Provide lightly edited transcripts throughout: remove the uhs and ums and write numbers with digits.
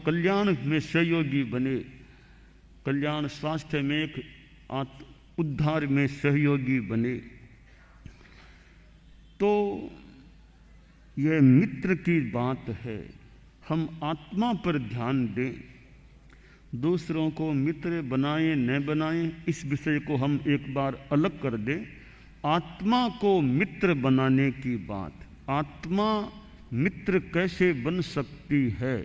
कल्याण में सहयोगी बने, कल्याण स्वास्थ्य में एक उद्धार में सहयोगी बने। तो यह मित्र की बात है। हम आत्मा पर ध्यान दें, दूसरों को मित्र बनाएं न बनाएं इस विषय को हम एक बार अलग कर दें। आत्मा को मित्र बनाने की बात, आत्मा मित्र कैसे बन सकती है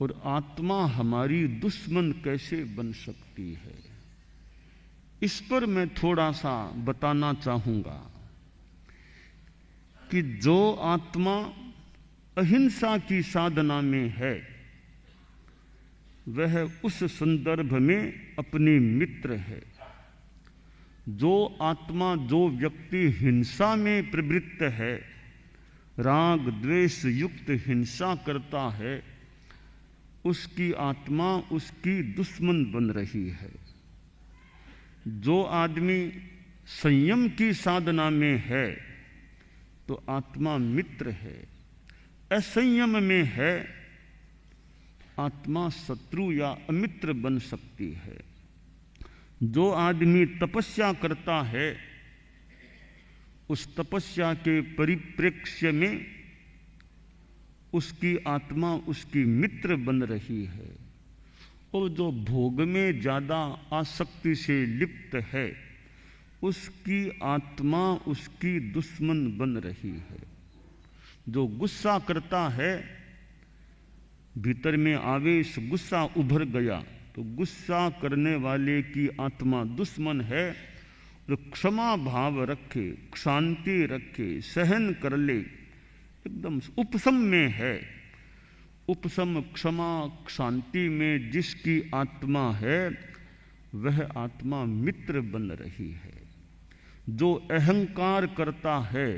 और आत्मा हमारी दुश्मन कैसे बन सकती है, इस पर मैं थोड़ा सा बताना चाहूँगा कि जो आत्मा अहिंसा की साधना में है वह उस संदर्भ में अपनी मित्र है। जो आत्मा, जो व्यक्ति हिंसा में प्रवृत्त है, राग द्वेष युक्त हिंसा करता है, उसकी आत्मा उसकी दुश्मन बन रही है। जो आदमी संयम की साधना में है तो आत्मा मित्र है। असंयम में है आत्मा शत्रु या अमित्र बन सकती है। जो आदमी तपस्या करता है उस तपस्या के परिप्रेक्ष्य में उसकी आत्मा उसकी मित्र बन रही है। और जो भोग में ज्यादा आसक्ति से लिप्त है उसकी आत्मा उसकी दुश्मन बन रही है। जो गुस्सा करता है, भीतर में आवेश गुस्सा उभर गया तो गुस्सा करने वाले की आत्मा दुश्मन है। जो क्षमा भाव रखे, शांति रखे, सहन कर ले, एकदम उपशम में है, उपशम क्षमा शांति में जिसकी आत्मा है वह आत्मा मित्र बन रही है। जो अहंकार करता है,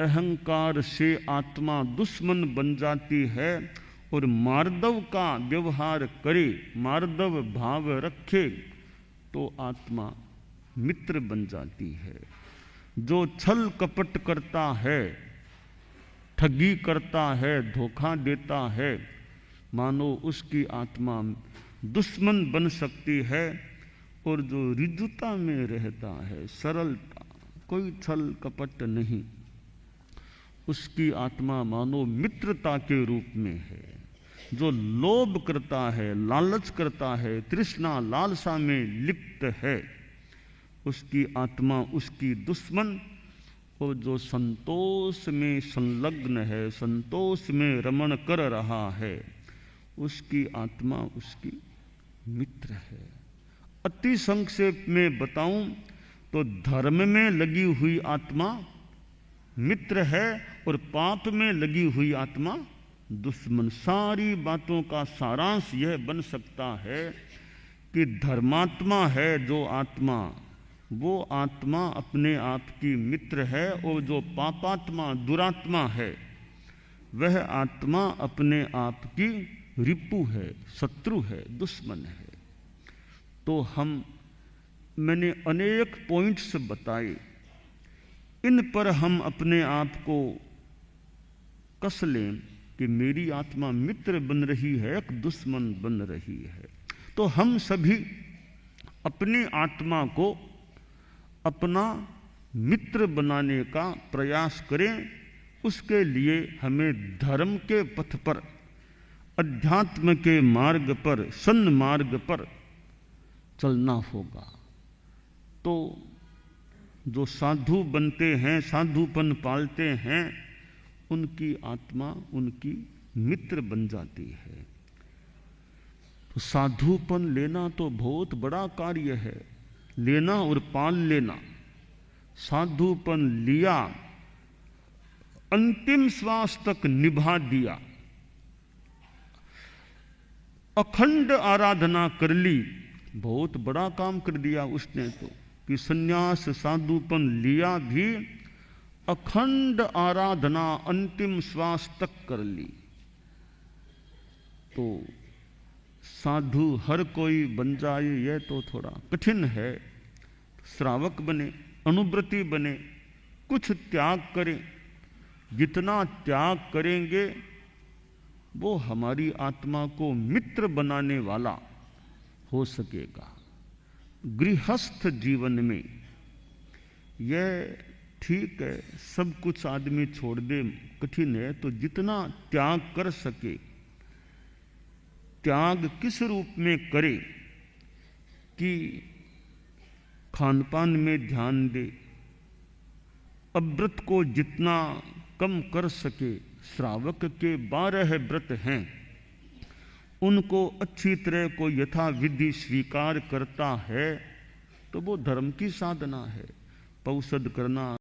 अहंकार से आत्मा दुश्मन बन जाती है और मार्दव का व्यवहार करे, मार्दव भाव रखे तो आत्मा मित्र बन जाती है। जो छल कपट करता है, ठगी करता है, धोखा देता है, मानो उसकी आत्मा दुश्मन बन सकती है। और जो रिजुता में रहता है, सरलता, कोई छल कपट नहीं, उसकी आत्मा मानो मित्रता के रूप में है। जो लोभ करता है, लालच करता है, तृष्णा लालसा में लिप्त है, उसकी आत्मा उसकी दुश्मन। और जो संतोष में संलग्न है, संतोष में रमण कर रहा है, उसकी आत्मा उसकी मित्र है। अति संक्षेप में बताऊं तो धर्म में लगी हुई आत्मा मित्र है और पाप में लगी हुई आत्मा दुश्मन। सारी बातों का सारांश यह बन सकता है कि धर्मात्मा है जो आत्मा, वो आत्मा अपने आप की मित्र है। और जो पापात्मा, दुरात्मा है, वह आत्मा अपने आप की रिपु है, शत्रु है, दुश्मन है। तो मैंने अनेक पॉइंट्स बताए, इन पर हम अपने आप को कस लें कि मेरी आत्मा मित्र बन रही है, एक दुश्मन बन रही है। तो हम सभी अपनी आत्मा को अपना मित्र बनाने का प्रयास करें। उसके लिए हमें धर्म के पथ पर, अध्यात्म के मार्ग पर, सन्मार्ग पर चलना होगा। तो जो साधु बनते हैं, साधुपन पालते हैं, उनकी आत्मा उनकी मित्र बन जाती है। तो साधुपन लेना तो बहुत बड़ा कार्य है, लेना और पाल लेना। साधुपन लिया, अंतिम श्वास तक निभा दिया, अखंड आराधना कर ली, बहुत बड़ा काम कर दिया उसने। तो कि संन्यास साधुपन लिया भी अखंड आराधना अंतिम श्वास तक कर ली। तो साधु हर कोई बन जाए यह तो थोड़ा कठिन है। श्रावक बने, अनुव्रती बने, कुछ त्याग करें। जितना त्याग करेंगे वो हमारी आत्मा को मित्र बनाने वाला हो सकेगा। गृहस्थ जीवन में यह ठीक है, सब कुछ आदमी छोड़ दे कठिन है, तो जितना त्याग कर सके, त्याग किस रूप में करे कि खान पान में ध्यान दे, अव्रत को जितना कम कर सके, श्रावक के 12 व्रत हैं, उनको अच्छी तरह को यथा विधि स्वीकार करता है तो वो धर्म की साधना है। पौषद करना,